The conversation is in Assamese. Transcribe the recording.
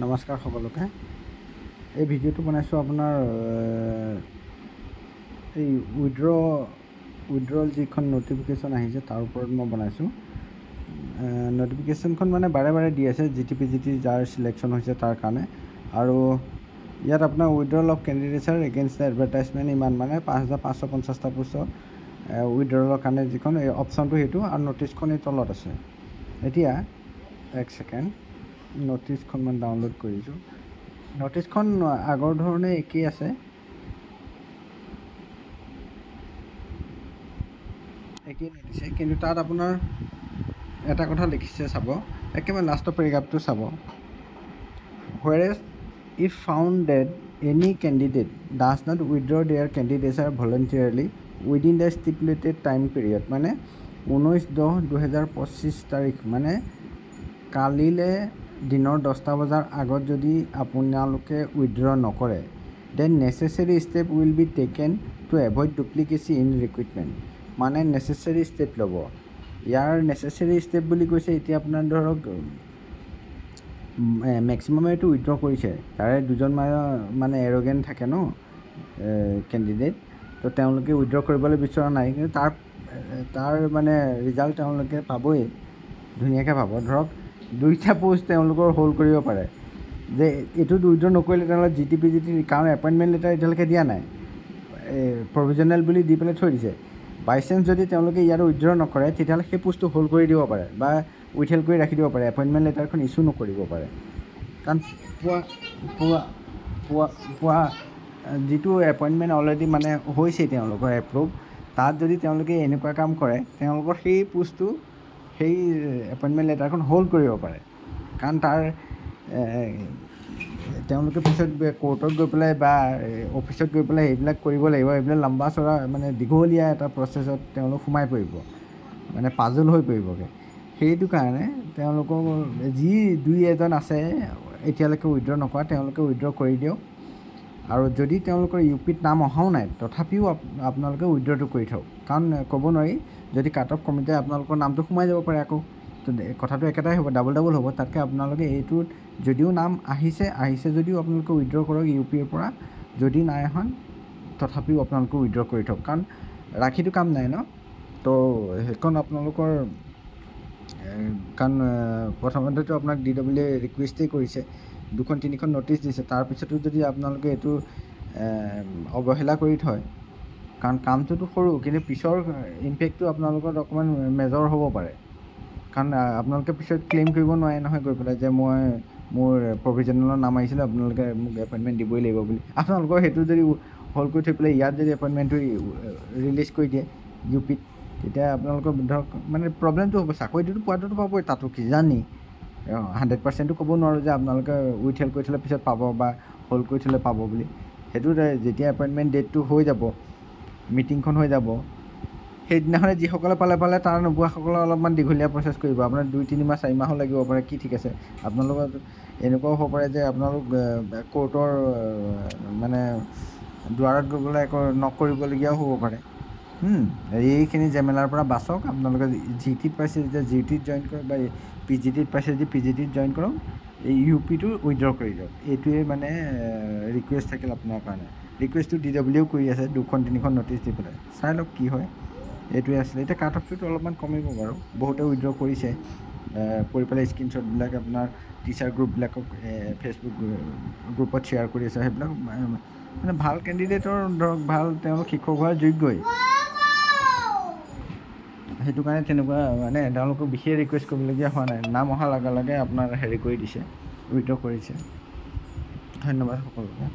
নমস্কাৰ সকলোকে এই ভিডিঅ'টো বনাইছোঁ আপোনাৰ এই উইথড্ৰল যিখন নটিফিকেশ্যন আহিছে তাৰ ওপৰত মই বনাইছোঁ নটিফিকেশ্যনখন মানে বাৰে বাৰে দি আছে জিটি যাৰ সিলেকশ্যন হৈছে তাৰ কাৰণে আৰু ইয়াত আপোনাৰ উইথড্ৰল অফ কেণ্ডিডেটছৰ এগেইনষ্ট দ্য এডভাৰটাইজমেণ্ট ইমান মানে 5550টা পোষ্টৰ উইথড্ৰলৰ কাৰণে যিখন এই অপশ্যনটো সেইটো আৰু নটিচখন এই তলত আছে এতিয়া এক ছেকেণ্ড নটিচখন মই ডাউনলোড কৰিছোঁ নটিচখন আগৰ ধৰণে একেই আছে একেই নটিছে কিন্তু তাত আপোনাৰ এটা কথা লিখিছে চাব একেবাৰে লাষ্টৰ পেৰাগ্ৰাফটো চাব whereas if found that any candidate does not withdraw their candidature voluntarily within the stipulated time period মানে 19/10/2025 তাৰিখ মানে কালিলে দিনৰ 10টা বজাৰ আগত যদি আপোনালোকে উইথড্ৰ নকৰে then necessary step will be taken to avoid duplicacy in recruitment মানে নেচেচাৰী ষ্টেপ ল'ব ইয়াৰ নেচেচাৰী ষ্টেপ বুলি কৈছে এতিয়া আপোনাৰ ধৰক মেক্সিমামে এইটো উইথড্ৰ কৰিছে তাৰে দুজন মানে এৰগেণ্ট থাকে ন কেণ্ডিডেট তো তেওঁলোকে উইথড্ৰ কৰিবলৈ বিচৰা নাই কিন্তু তাৰ মানে ৰিজাল্ট তেওঁলোকে পাবই ধুনীয়াকৈ পাব ধৰক দুইটা পোষ্ট তেওঁলোকৰ হোল্ড কৰিব পাৰে যে এইটো উইথড্ৰ নকৰিলে তেওঁলোকে জিটি কাৰণ এপইণ্টমেণ্ট লেটাৰ এতিয়ালৈকে দিয়া নাই প্ৰভিজনেল বুলি দি পেলাই থৈ দিছে বাই চান্স যদি তেওঁলোকে ইয়াত উইথড্ৰ নকৰে তেতিয়াহ'লে সেই পোষ্টটো হোল্ড কৰি দিব পাৰে বা উইথহেল্ড কৰি ৰাখি দিব পাৰে এপইণ্টমেণ্ট লেটাৰখন ইছ্যু নকৰিব পাৰে কাৰণ পুৱা যিটো এপইণ্টমেণ্ট অলৰেডি মানে হৈছে তেওঁলোকৰ এপ্ৰুভ তাত যদি তেওঁলোকে এনেকুৱা কাম কৰে তেওঁলোকৰ সেই পোষ্টটো সেই এপইণ্টমেণ্ট লেটাৰখন হোল্ড কৰিব পাৰে কাৰণ তাৰ তেওঁলোকে পিছত কোৰ্টত গৈ পেলাই বা অফিচত গৈ পেলাই এইবিলাক কৰিব লাগিব এইবিলাক লম্বা চৰা মানে দীঘলীয়া এটা প্ৰচেছত তেওঁলোক সোমাই পৰিব মানে পাজল হৈ পৰিবগৈ সেইটো কাৰণে তেওঁলোকক যি দুই এজন আছে এতিয়ালৈকে উইথড্ৰ নকৰা তেওঁলোকে উইথড্ৰ কৰি দিয়ক আৰু যদি তেওঁলোকৰ ইউ পিত নাম অহাও নাই তথাপিও আপোনালোকে উইথড্ৰটো কৰি থওক কাৰণ ক'ব নোৱাৰি যদি কাট অফ কমিটিয়ে আপোনালোকৰ নামটো সোমাই যাব পাৰে আকৌ তো কথাটো একেটাই হ'ব ডাবল হ'ব তাতকৈ আপোনালোকে এইটোত যদিও নাম আহিছে যদিও আপোনালোকে উইথড্ৰ কৰক ইউ পিৰ পৰা যদি নাই এখন তথাপিও আপোনালোকে উইথড্ৰ কৰি থওক কাৰণ ৰাখিটো কাম নাই ন তো সেইখন আপোনালোকৰ কাৰণ প্ৰথমতেতো আপোনাক DW ৰিকুৱেষ্টেই কৰিছে 2-3খন নটিচ দিছে তাৰপিছতো যদি আপোনালোকে এইটো অৱহেলা কৰি থয় কাৰণ কামটোতো সৰু কিন্তু পিছৰ ইম্পেক্টটো আপোনালোকৰ অকণমান মেজৰ হ'ব পাৰে কাৰণ আপোনালোকে পিছত ক্লেইম কৰিব নোৱাৰে নহয় গৈ পেলাই যে মোৰ প্ৰভিজনেলৰ নাম আহিছিলে আপোনালোকে মোক এপইণ্টমেণ্ট দিবই লাগিব বুলি আপোনালোকৰ সেইটো যদি হোল্ড কৰি থৈ পেলাই ইয়াত যদি এপইণ্টমেণ্টটো ৰিলিজ কৰি দিয়ে ইউ পিত তেতিয়া আপোনালোকৰ ধৰক মানে প্ৰব্লেমটো হ'ব চাকৰিটোতো পোৱাটোতো পাবই তাতো কিজানি 100%টো ক'ব নোৱাৰোঁ যে আপোনালোকে উইথহেল্ড কৰি থ'লে পিছত পাব বা হোল্ড কৰি থ'লে পাব বুলি সেইটো যেতিয়া এপইণ্টমেণ্ট ডেটটো হৈ যাব মিটিংখন হৈ যাব সেইদিনাখনে যিসকলে পালে তাৰ নোপোৱাসকলে অলপমান দীঘলীয়া প্ৰচেছ কৰিব আপোনাৰ 2-3 মাহ 4 মাহো লাগিব পাৰে কি ঠিক আছে আপোনালোকৰ এনেকুৱাও হ'ব পাৰে যে আপোনালোক কোৰ্টৰ মানে দুৱাৰত গৈ পেলাই একো নকৰিবলগীয়াও হ'ব পাৰে এইখিনি জেমেলাৰ পৰা বাচক আপোনালোকে জিটিত পাইছে যেতিয়া জিটিত জইন কৰক বা পিজিটিত পাইছে যদি পিজিটিত জইন কৰক এই ইউ পিটো উইথড্ৰ কৰি দিয়ক এইটোৱে মানে ৰিকুৱেষ্ট থাকিল আপোনাৰ কাৰণে ৰিকুৱেষ্টটো DW কৰি আছে 2-3খন নটিচ দি পেলাই চাই লওক কি হয় এইটোৱে আছিলে এতিয়া কাট অফটোতো অলপমান কমিব বাৰু বহুতে উইথড্ৰ কৰিছে কৰি পেলাই স্ক্ৰীনশ্বটবিলাক আপোনাৰ টিচাৰ গ্ৰুপবিলাকক ফেচবুক গ্ৰুপত শ্বেয়াৰ কৰি আছে সেইবিলাক মানে ভাল কেণ্ডিডেটৰ ধৰক ভাল তেওঁলোক শিক্ষক হোৱাৰ যোগ্যই সেইটো কাৰণে তেনেকুৱা মানে তেওঁলোকক বিশেষ ৰিকুৱেষ্ট কৰিবলগীয়া হোৱা নাই নাম অহাৰ লগে লগে আপোনাৰ হেৰি কৰি দিছে উইথড্ৰ কৰিছে ধন্যবাদ সকলোকে